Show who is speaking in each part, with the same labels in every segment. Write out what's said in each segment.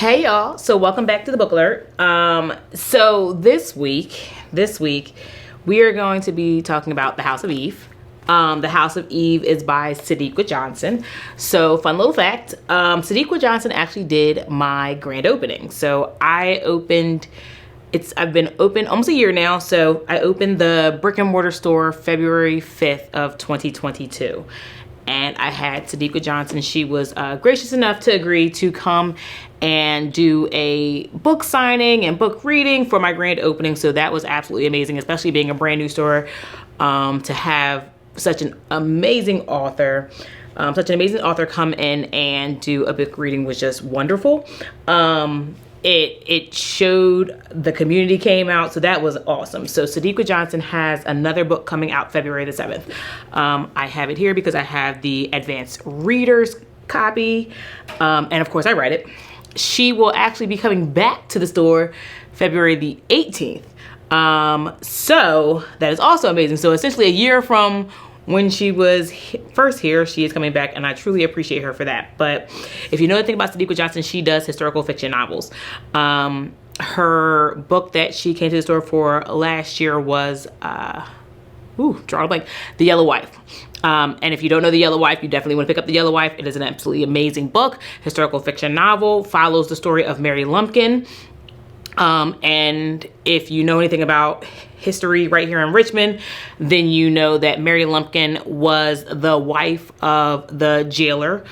Speaker 1: Hey y'all, so welcome back to the book alert. So this week we are going to be talking about The House of Eve. The House of Eve is by Sadeqa Johnson. So fun little fact, Sadeqa Johnson actually did my grand opening. So I've been open almost a year now. So I opened the brick and mortar store February 5th of 2022. And I had Sadeqa Johnson. She was gracious enough to agree to come and do a book signing and book reading for my grand opening. So that was absolutely amazing, especially being a brand new store, to have such an amazing author come in and do a book reading was just wonderful. It showed the community came out, so that was awesome. So Sadeqa Johnson has another book coming out February the 7th. I have it here because I have the advanced reader's copy, and of course I read it. She will actually be coming back to the store February the 18th. So that is also amazing. So essentially a year from when she was first here, she is coming back, and I truly appreciate her for that. But if you know anything about Sadeqa Johnson, she does historical fiction novels. Her book that she came to the store for last year was, drawing a blank, The Yellow Wife. And if you don't know The Yellow Wife, you definitely want to pick up The Yellow Wife. It is an absolutely amazing book, historical fiction novel, follows the story of Mary Lumpkin. And if you know anything about history right here in Richmond, then you know that Mary Lumpkin was the wife of the jailer.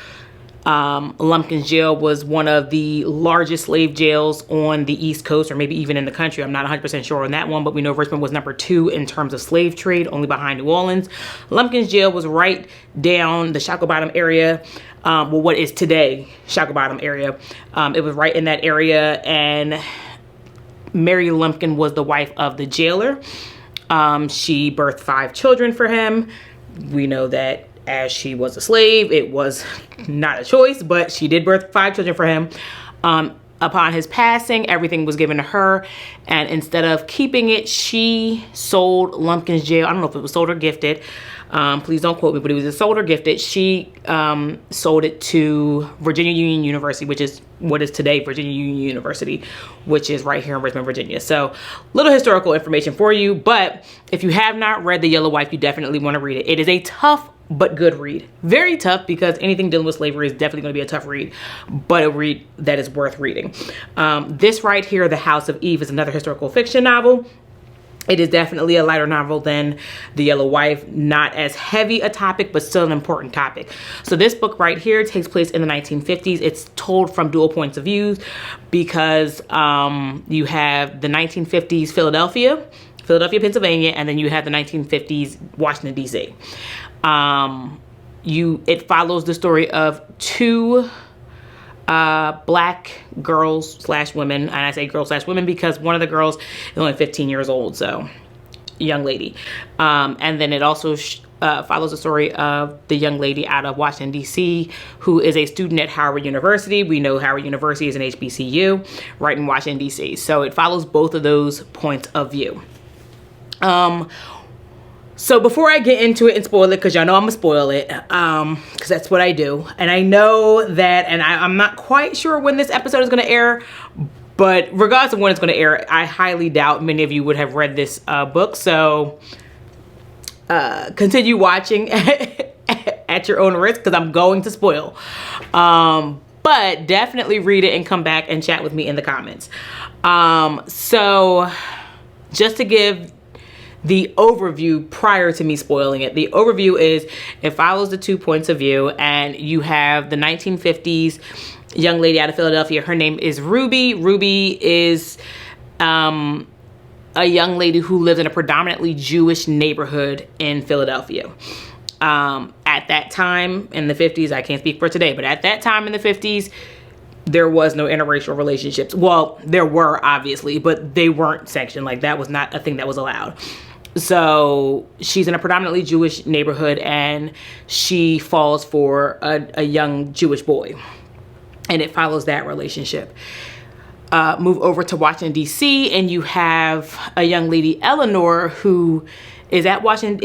Speaker 1: Lumpkin's jail was one of the largest slave jails on the East Coast, or maybe even in the country. I'm not 100% sure on that one, but we know Richmond was number 2 in terms of slave trade, only behind New Orleans. Lumpkin's jail was right down the Shackle Bottom area. What is today Shackle Bottom area. It was right in that area, and Mary Lumpkin was the wife of the jailer. She birthed 5 children for him. We know that as she was a slave, it was not a choice, but she did birth 5 children for him. Upon his passing, everything was given to her, and instead of keeping it, she sold Lumpkin's jail. I don't know if it was sold or gifted. Please don't quote me, but it was sold or gifted. She sold it to Virginia Union University, which is what is today Virginia Union University, which is right here in Richmond, Virginia. So little historical information for you, but if you have not read The Yellow Wife, you definitely want to read it. It is a tough but good read. Very tough, because anything dealing with slavery is definitely going to be a tough read, but a read that is worth reading. This right here, The House of Eve, is another historical fiction novel. It is definitely a lighter novel than The Yellow Wife, not as heavy a topic, but still an important topic. So this book right here takes place in the 1950s. It's told from dual points of views, because you have the 1950s Philadelphia, Pennsylvania, and then you have the 1950s Washington, D.C. It follows the story of 2 black girls / women, and I say girls / women because one of the girls is only 15 years old, so young lady. And then it also follows the story of the young lady out of Washington, D.C., who is a student at Howard University. We know Howard University is an HBCU right in Washington, D.C. So it follows both of those points of view. So before I get into it and spoil it, because y'all know I'm gonna spoil it, because that's what I do. And I know that, and I'm not quite sure when this episode is gonna air, but regardless of when it's gonna air, I highly doubt many of you would have read this book. So continue watching at your own risk, because I'm going to spoil. But definitely read it and come back and chat with me in the comments. So just to give the overview prior to me spoiling it. The overview is it follows the 2 points of view, and you have the 1950s young lady out of Philadelphia. Her name is Ruby. Ruby is a young lady who lives in a predominantly Jewish neighborhood in Philadelphia. At that time in the 50s, I can't speak for today, but at that time in the 50s, there was no interracial relationships. Well, there were obviously, but they weren't sanctioned. Like, that was not a thing that was allowed. So she's in a predominantly Jewish neighborhood, and she falls for a young Jewish boy, and it follows that relationship. Move over to Washington, D.C., and you have a young lady, Eleanor, who is at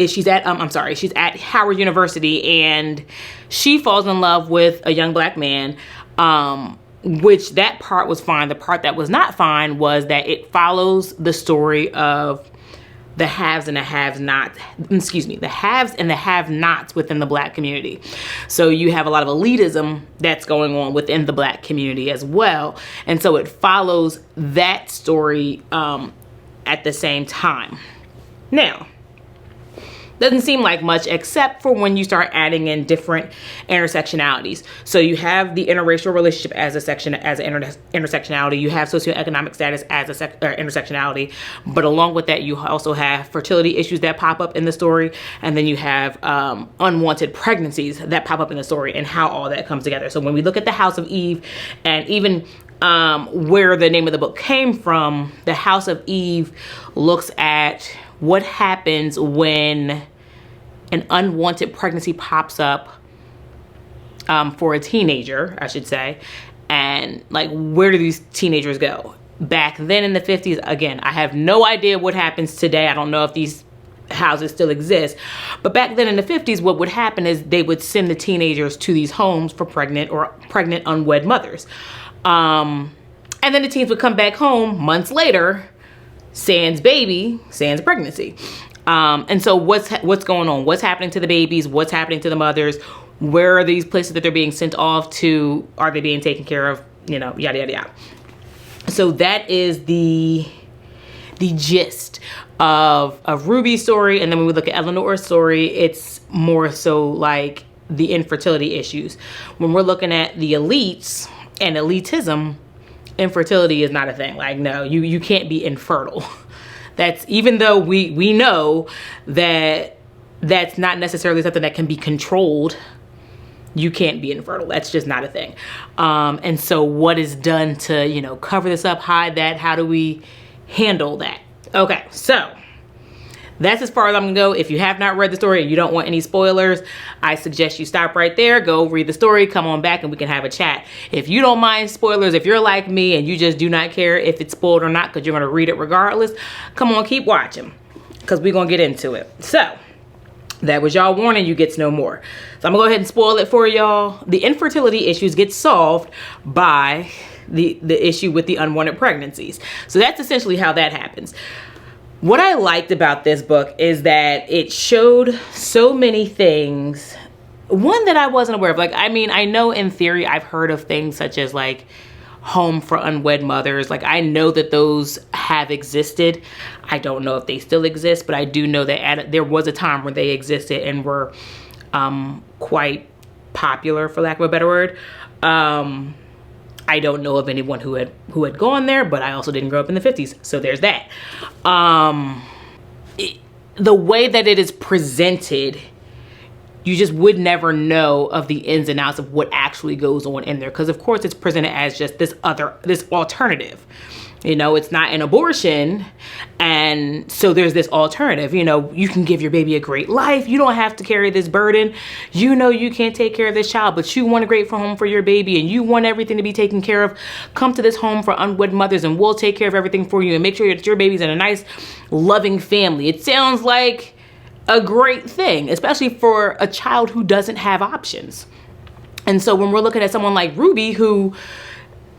Speaker 1: she's at Howard University, and she falls in love with a young black man. which that part was fine. The part that was not fine was that it follows the story of the haves and the have-nots, the haves and the have-nots within the Black community. So you have a lot of elitism that's going on within the Black community as well. And so it follows that story at the same time. Now, doesn't seem like much, except for when you start adding in different intersectionalities. So you have the interracial relationship as an intersectionality. You have socioeconomic status as intersectionality. But along with that, you also have fertility issues that pop up in the story. And then you have unwanted pregnancies that pop up in the story, and how all that comes together. So when we look at the House of Eve, and even where the name of the book came from, the House of Eve looks at what happens when an unwanted pregnancy pops up for a teenager, I should say, and like, where do these teenagers go? Back then in the 50s, again, I have no idea what happens today. I don't know if these houses still exist, but back then in the 50s, what would happen is they would send the teenagers to these homes for pregnant unwed mothers. And then the teens would come back home months later, sans baby, sans pregnancy. And so what's going on? What's happening to the babies? What's happening to the mothers? Where are these places that they're being sent off to? Are they being taken care of? You know, yada, yada, yada. So that is the gist of Ruby's story. And then when we look at Eleanor's story, it's more so like the infertility issues. When we're looking at the elites and elitism, infertility is not a thing. Like, no, you can't be infertile. That's, even though we know that that's not necessarily something that can be controlled, you can't be infertile. That's just not a thing. And so what is done to, you know, cover this up, hide that? How do we handle that? Okay, so that's as far as I'm gonna go. If you have not read the story and you don't want any spoilers, I suggest you stop right there, go read the story, come on back and we can have a chat. If you don't mind spoilers, if you're like me and you just do not care if it's spoiled or not because you're gonna read it regardless, come on, keep watching, because we're gonna get into it. So that was y'all warning, you get to know more. So I'm gonna go ahead and spoil it for y'all. The infertility issues get solved by the issue with the unwanted pregnancies. So that's essentially how that happens. What I liked about this book is that it showed so many things. One that I wasn't aware of. Like, I mean, I know in theory I've heard of things such as like home for unwed mothers. Like, I know that those have existed. I don't know if they still exist, but I do know that there was a time when they existed and were quite popular, for lack of a better word. I don't know of anyone who had gone there, but I also didn't grow up in the 50s, so there's that. The way that it is presented, you just would never know of the ins and outs of what actually goes on in there, because of course it's presented as just this alternative. You know, it's not an abortion, and so there's this alternative. You know, you can give your baby a great life. You don't have to carry this burden. You know you can't take care of this child, but you want a great home for your baby, and you want everything to be taken care of. Come to this home for unwed mothers, and we'll take care of everything for you, and make sure that your baby's in a nice, loving family. It sounds like a great thing, especially for a child who doesn't have options. And so when we're looking at someone like Ruby, who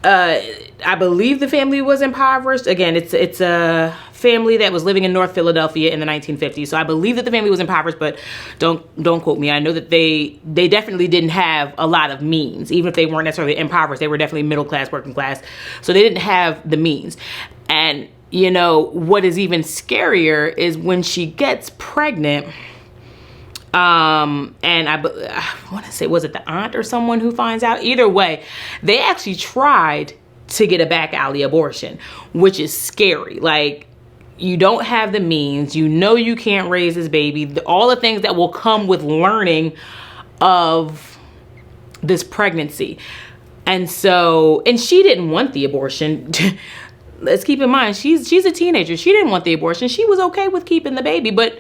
Speaker 1: I believe the family was impoverished. Again, it's a family that was living in North Philadelphia in the 1950s. So I believe that the family was impoverished, but don't quote me. I know that they definitely didn't have a lot of means. Even if they weren't necessarily impoverished, they were definitely middle class, working class. So they didn't have the means. And you know, what is even scarier is when she gets pregnant, and I want to say, was it the aunt or someone who finds out? Either way, they actually tried to get a back alley abortion, which is scary. Like, you don't have the means, you know you can't raise this baby, all the things that will come with learning of this pregnancy. And so, and she didn't want the abortion. Let's keep in mind, she's a teenager. She didn't want the abortion. She was okay with keeping the baby, but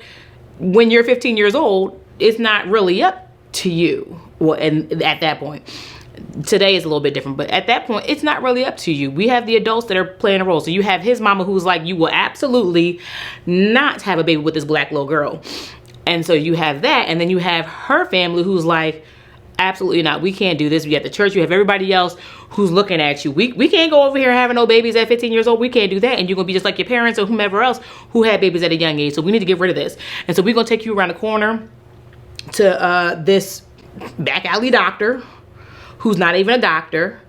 Speaker 1: when you're 15 years old, it's not really up to you. Well, and at that point, today is a little bit different, but at that point, it's not really up to you. We have the adults that are playing a role. So you have his mama who's like, you will absolutely not have a baby with this black little girl. And so you have that. And then you have her family who's like, Absolutely not. We can't do this. We at the church. You have everybody else who's looking at you. We can't go over here having no babies at 15 years old. We can't do that. And you're going to be just like your parents or whomever else who had babies at a young age. So we need to get rid of this. And so we're going to take you around the corner to this back alley doctor who's not even a doctor.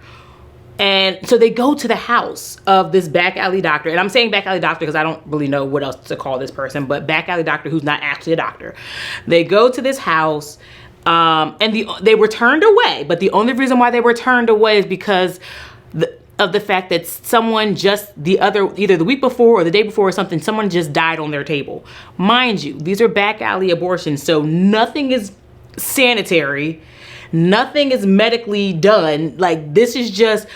Speaker 1: And so they go to the house of this back alley doctor. And I'm saying back alley doctor because I don't really know what else to call this person. But back alley doctor who's not actually a doctor. They go to this house. And they were turned away, but the only reason why they were turned away is because of the fact that someone just either the week before or the day before or something, someone just died on their table. Mind you, these are back alley abortions, so nothing is sanitary, nothing is medically done. Like, this is just,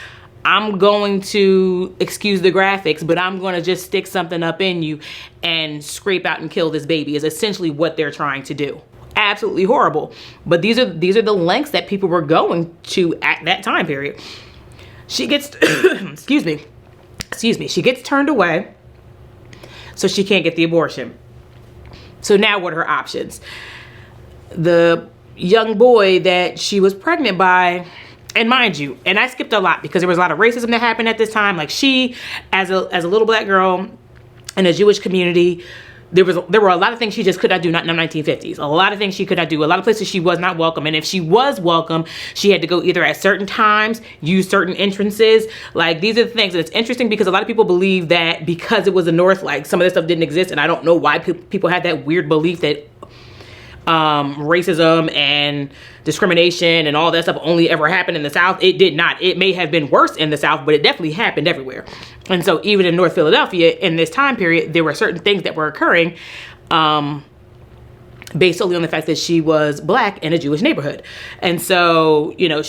Speaker 1: I'm going to, excuse the graphics, but I'm going to just stick something up in you and scrape out and kill this baby is essentially what they're trying to do. Absolutely horrible. But these are the lengths that people were going to at that time period. She gets excuse me, she gets turned away so she can't get the abortion. So now what are her options? The young boy that she was pregnant by, and mind you, and I skipped a lot because there was a lot of racism that happened at this time. Like, she, as a little black girl in a Jewish community, there were a lot of things she just could not do, not in the 1950s. A lot of things she could not do. A lot of places she was not welcome. And if she was welcome, she had to go either at certain times, use certain entrances. Like, these are the things. And it's interesting because a lot of people believe that because it was the North, like, some of this stuff didn't exist. And I don't know why people had that weird belief that racism and discrimination and all that stuff only ever happened in the South. It did not. It may have been worse in the South, but it definitely happened everywhere. And so even in North Philadelphia in this time period, there were certain things that were occurring based solely on the fact that she was black in a Jewish neighborhood. And so, you know,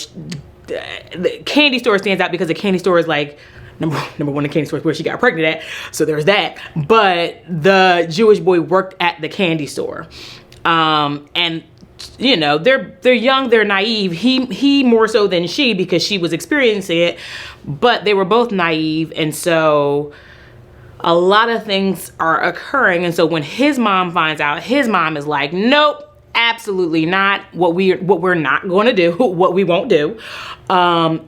Speaker 1: the candy store stands out because the candy store is like number one, the candy store is where she got pregnant at. So there's that. But the Jewish boy worked at the candy store. And you know, they're young, they're naive. He more so than she, because she was experiencing it, but they were both naive. And so a lot of things are occurring. And so when his mom finds out, his mom is like, nope, absolutely not. What we're not going to do, what we won't do,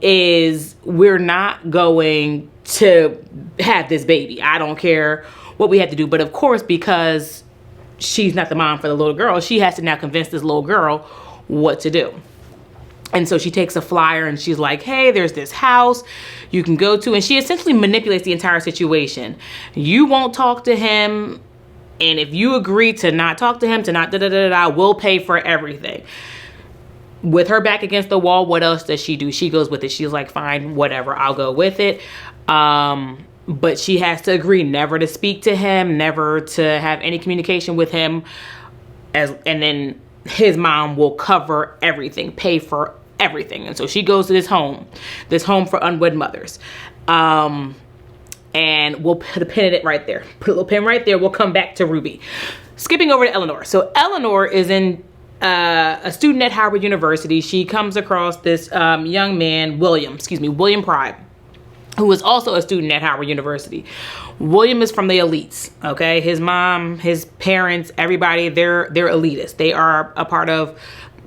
Speaker 1: is we're not going to have this baby. I don't care what we have to do. But of course, because she's not the mom for the little girl, she has to now convince this little girl what to do. And so she takes a flyer and she's like, hey, there's this house you can go to. And she essentially manipulates the entire situation. You won't talk to him. And if you agree to not talk to him, to not we'll pay for everything. With her back against the wall, what else does she do? She goes with it. She's like, fine, whatever, I'll go with it. But she has to agree never to speak to him, never to have any communication with him. And then his mom will cover everything, pay for everything. And so she goes to this home for unwed mothers. And we'll put a pin in it right there. Put a little pin right there. We'll come back to Ruby. Skipping over to Eleanor. So Eleanor is a student at Howard University. She comes across this young man, William Pride, who is also a student at Howard University. William is from the elites, okay? His mom, his parents, everybody, they're elitists. They are a part of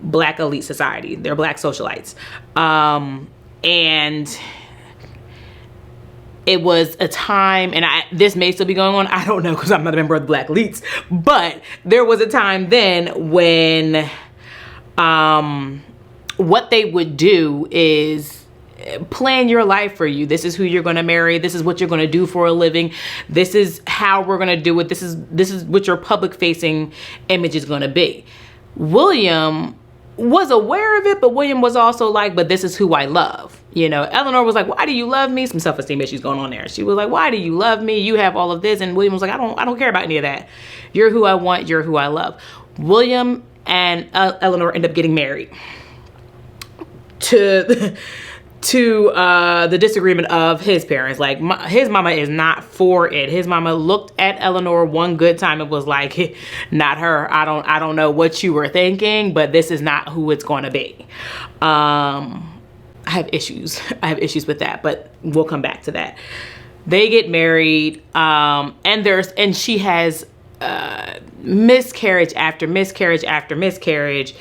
Speaker 1: Black elite society. They're Black socialites. And it was a time, and this may still be going on, I don't know, because I'm not a member of the Black elites, but there was a time then when what they would do is plan your life for you. This is who you're going to marry. This is what you're going to do for a living. This is how we're going to do it. This is what your public facing image is going to be. William was aware of it, but William was also like, but this is who I love. You know, Eleanor was like, why do you love me? Some self-esteem issues going on there. She was like, why do you love me? You have all of this. And William was like, I don't care about any of that. You're who I want. You're who I love. William and Eleanor end up getting married to the disagreement of his parents. Like, his mama is not for it. His mama looked at Eleanor one good time and was like, not her. I don't know what you were thinking, but this is not who it's going to be. I have issues with that, but we'll come back to that. They get married, and she has miscarriage after miscarriage after miscarriage.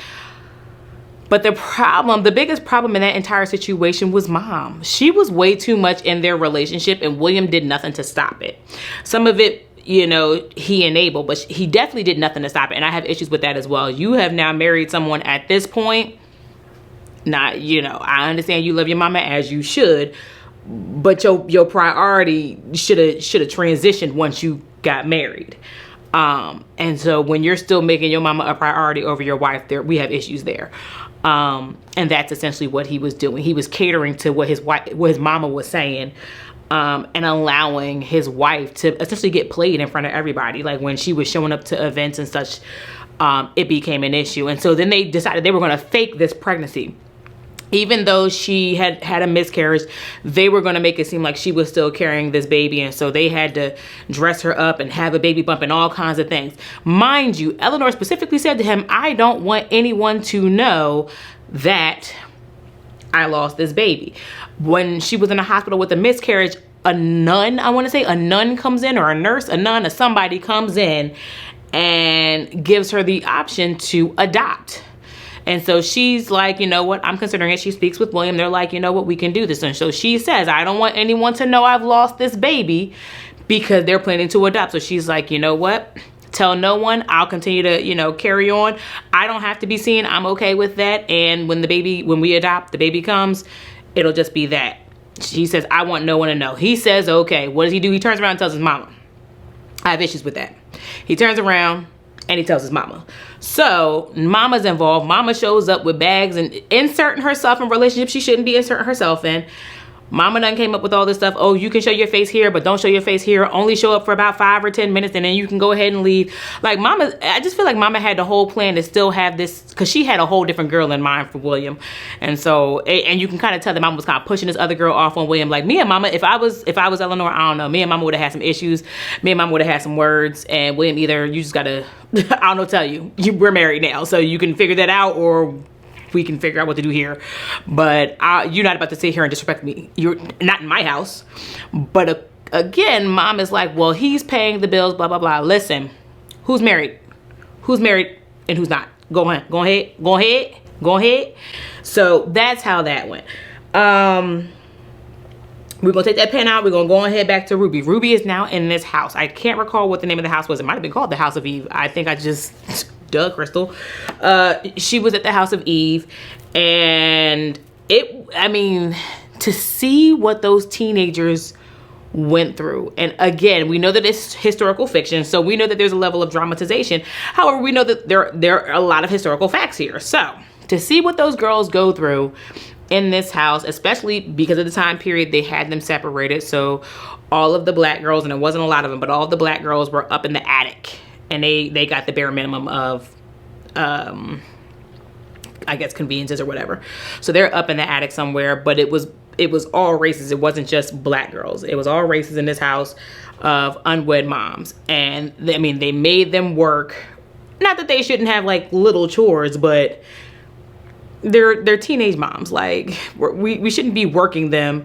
Speaker 1: But the biggest problem in that entire situation was mom. She was way too much in their relationship, and William did nothing to stop it. Some of it, you know, he enabled, but he definitely did nothing to stop it. And I have issues with that as well. You have now married someone at this point. Not, you know, I understand you love your mama as you should, but your priority should have transitioned once you got married. And so when you're still making your mama a priority over your wife, we have issues there. And that's essentially what he was doing. He was catering to what his mama was saying, and allowing his wife to essentially get played in front of everybody. Like when she was showing up to events and such, it became an issue. And so then they decided they were going to fake this pregnancy. Even though she had a miscarriage, they were going to make it seem like she was still carrying this baby. And so they had to dress her up and have a baby bump and all kinds of things. Mind you, Eleanor specifically said to him, I don't want anyone to know that I lost this baby. When she was in the hospital with a miscarriage, a nun comes in, or a nurse, a nun, or somebody comes in and gives her the option to adopt. And so she's like, you know what, I'm considering it. She speaks with William. They're like, you know what, we can do this. And so she says, I don't want anyone to know I've lost this baby, because they're planning to adopt. So she's like, you know what, tell no one. I'll continue to, you know, carry on. I don't have to be seen. I'm okay with that. And when we adopt, the baby comes, it'll just be that. She says, I want no one to know. He says, okay. What does he do? He turns around and tells his mama. I have issues with that. He turns around and he tells his mama. So mama's involved. Mama shows up with bags and inserting herself in relationships she shouldn't be inserting herself in. Mama done came up with all this stuff. Oh, you can show your face here, but don't show your face here. Only show up for about 5 or 10 minutes, and then you can go ahead and leave. Like mama, I just feel like mama had the whole plan to still have this, because she had a whole different girl in mind for William. And so, and you can kind of tell that mama was kind of pushing this other girl off on William. Like me and mama, if I was Eleanor, I don't know, me and mama would have had some issues. Me and mama would have had some words, and William, either you just gotta, I don't know, tell you, we're married now, so you can figure that out, or we can figure out what to do here. But you're not about to sit here and disrespect me. You're not in my house. But again, mom is like, well, he's paying the bills, blah, blah, blah. Listen, who's married? Who's married and who's not? Go ahead. So that's how that went. We're going to take that pen out. We're going to go ahead back to Ruby. Ruby is now in this house. I can't recall what the name of the house was. It might have been called the House of Eve. I think I just... Duh, Crystal. She was at the House of Eve, and to see what those teenagers went through. And again, we know that it's historical fiction, so we know that there's a level of dramatization. However, we know that there are a lot of historical facts here. So to see what those girls go through in this house, especially because of the time period they had them separated. So all of the black girls, and it wasn't a lot of them, but all of the black girls were up in the attic. And they got the bare minimum of, I guess, conveniences or whatever. So they're up in the attic somewhere, but it was all races. It wasn't just black girls. It was all races in this house of unwed moms. And they made them work. Not that they shouldn't have like little chores, but they're teenage moms. Like we shouldn't be working them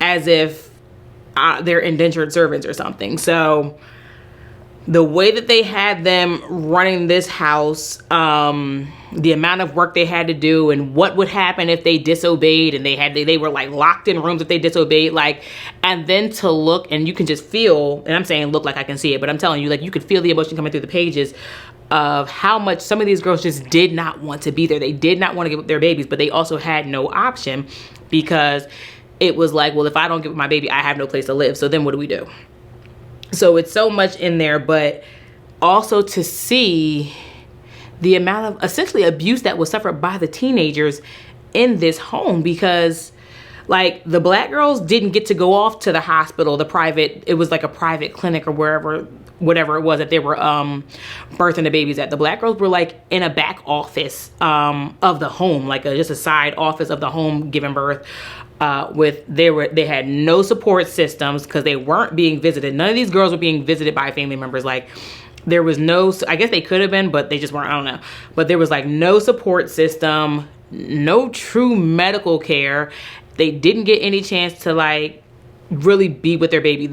Speaker 1: as if they're indentured servants or something. So the way that they had them running this house, the amount of work they had to do, and what would happen if they disobeyed, and they were like locked in rooms if they disobeyed, like, and then to look, and you can just feel, and I'm saying look like I can see it, but I'm telling you, like, you could feel the emotion coming through the pages of how much some of these girls just did not want to be there. They did not want to give up their babies, but they also had no option, because it was like, well, if I don't give up my baby, I have no place to live. So then what do we do? So it's so much in there, but also to see the amount of essentially abuse that was suffered by the teenagers in this home, because like the black girls didn't get to go off to the hospital, it was like a private clinic or whatever it was that they were birthing the babies at. The black girls were like in a back office of the home, like just a side office of the home, giving birth. They had no support systems because they weren't being visited. None of these girls were being visited by family members. Like there was no, I guess they could have been, but they just weren't, I don't know. But there was like no support system, no true medical care. They didn't get any chance to like really be with their baby.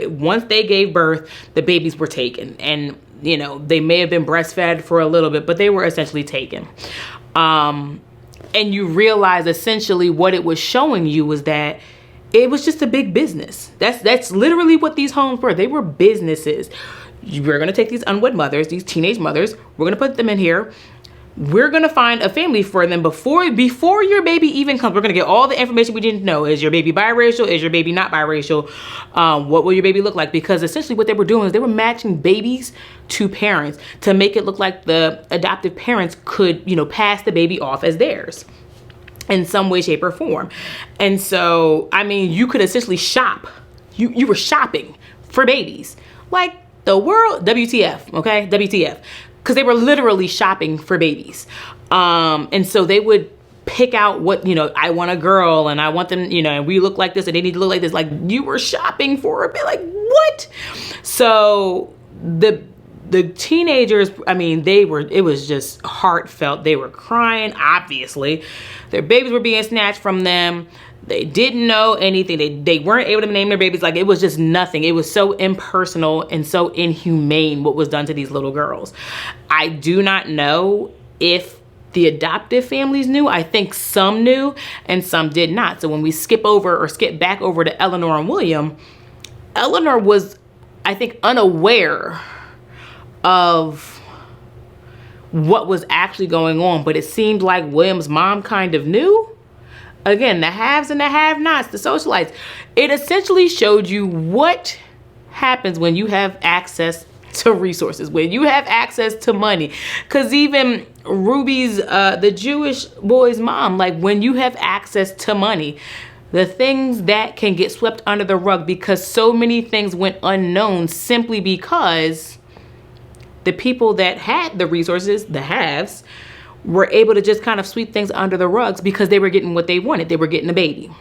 Speaker 1: Once they gave birth, the babies were taken, and you know, they may have been breastfed for a little bit, but they were essentially taken. And you realize essentially what it was showing you was that it was just a big business. That's literally what these homes were. They were businesses. We're going to take these unwed mothers, these teenage mothers, we're going to put them in here. We're going to find a family for them before your baby even comes. We're going to get all the information we didn't know. Is your baby biracial? Is your baby not biracial? What will your baby look like? Because essentially what they were doing is they were matching babies to parents to make it look like the adoptive parents could, you know, pass the baby off as theirs in some way, shape, or form. And so, I mean, you could essentially shop. You were shopping for babies. Like the world, WTF, okay? WTF. Because they were literally shopping for babies. And so they would pick out what, you know, I want a girl and I want them, you know, and we look like this and they need to look like this. Like you were shopping for a bit, like what? So the teenagers, I mean, it was just heartfelt. They were crying, obviously. Their babies were being snatched from them. They didn't know anything. They weren't able to name their babies. Like it was just nothing. It was so impersonal and so inhumane what was done to these little girls. I do not know if the adoptive families knew. I think some knew and some did not. So when we skip back over to Eleanor and William, Eleanor was, I think, unaware of what was actually going on, but it seemed like William's mom kind of knew. Again, the haves and the have-nots, the socialites. It essentially showed you what happens when you have access to resources, when you have access to money. Because even Ruby's, the Jewish boy's mom, like when you have access to money, the things that can get swept under the rug because so many things went unknown simply because the people that had the resources, the haves, were able to just kind of sweep things under the rugs because they were getting what they wanted. They were getting a baby.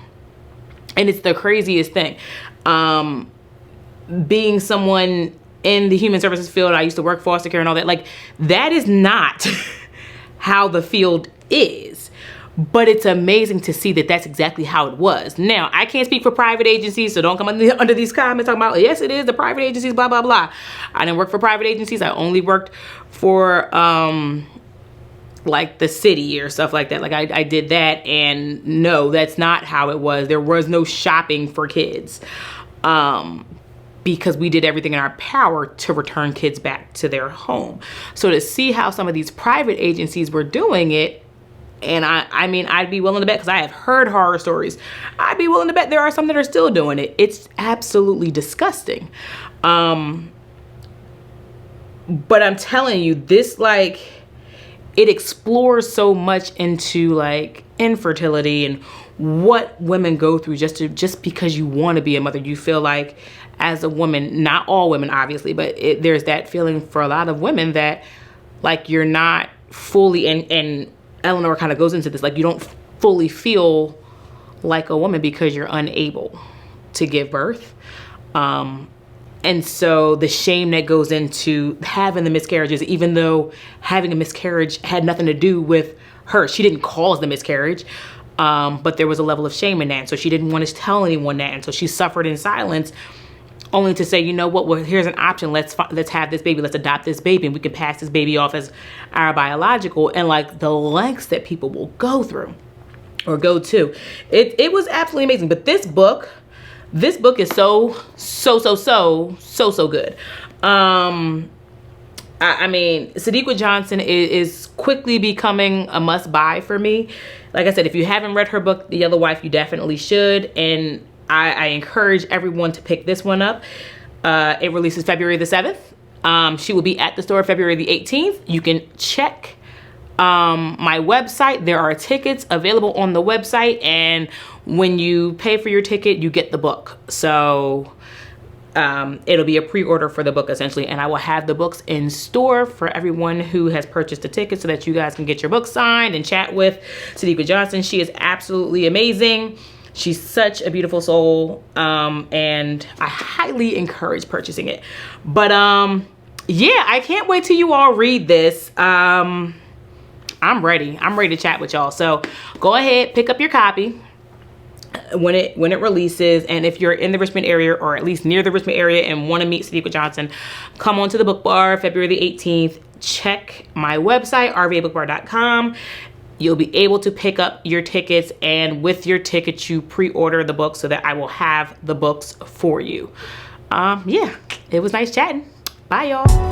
Speaker 1: And it's the craziest thing. Being someone in the human services field, I used to work foster care and all that, like that is not how the field is. But it's amazing to see that that's exactly how it was. Now, I can't speak for private agencies, so don't come under these comments talking about, yes, it is the private agencies, blah, blah, blah. I didn't work for private agencies. I only worked for like the city or stuff like that. Like I did that, and no, that's not how it was. There was no shopping for kids because we did everything in our power to return kids back to their home. So to see how some of these private agencies were doing it, and I mean, I'd be willing to bet, because I have heard horror stories, I'd be willing to bet there are some that are still doing it. It's absolutely disgusting. But I'm telling you, this, like, it explores so much into like infertility and what women go through just because you want to be a mother. You feel like as a woman, not all women obviously, but there's that feeling for a lot of women that like you're not fully, and Eleanor kind of goes into this, like you don't fully feel like a woman because you're unable to give birth. And so the shame that goes into having the miscarriages, even though having a miscarriage had nothing to do with her, she didn't cause the miscarriage, but there was a level of shame in that. And so she didn't want to tell anyone that. And so she suffered in silence, only to say, you know what, well, here's an option. Let's have this baby. Let's adopt this baby, and we can pass this baby off as our biological. And like the lengths that people will go through or go to, it was absolutely amazing. But this book is so good. I mean, Sadeqa Johnson is quickly becoming a must buy for me. Like I said, if you haven't read her book, The Other Wife, you definitely should. And I encourage everyone to pick this one up. It releases February the 7th. She will be at the store February the 18th. You can check my website. There are tickets available on the website, and when you pay for your ticket, you get the book. So it'll be a pre-order for the book essentially, and I will have the books in store for everyone who has purchased a ticket so that you guys can get your book signed and chat with Sadeqa Johnson. She is absolutely amazing. She's such a beautiful soul, and I highly encourage purchasing it. But yeah, I can't wait till you all read this. I'm ready to chat with y'all. So go ahead, pick up your copy. when it releases. And if you're in the Richmond area, or at least near the Richmond area, and want to meet Sadeqa Johnson, come on to the book bar February the 18th. Check my website, rvabookbar.com. You'll be able to pick up your tickets, and with your tickets you pre-order the book so that I will have the books for you. Yeah, it was nice chatting. Bye, y'all.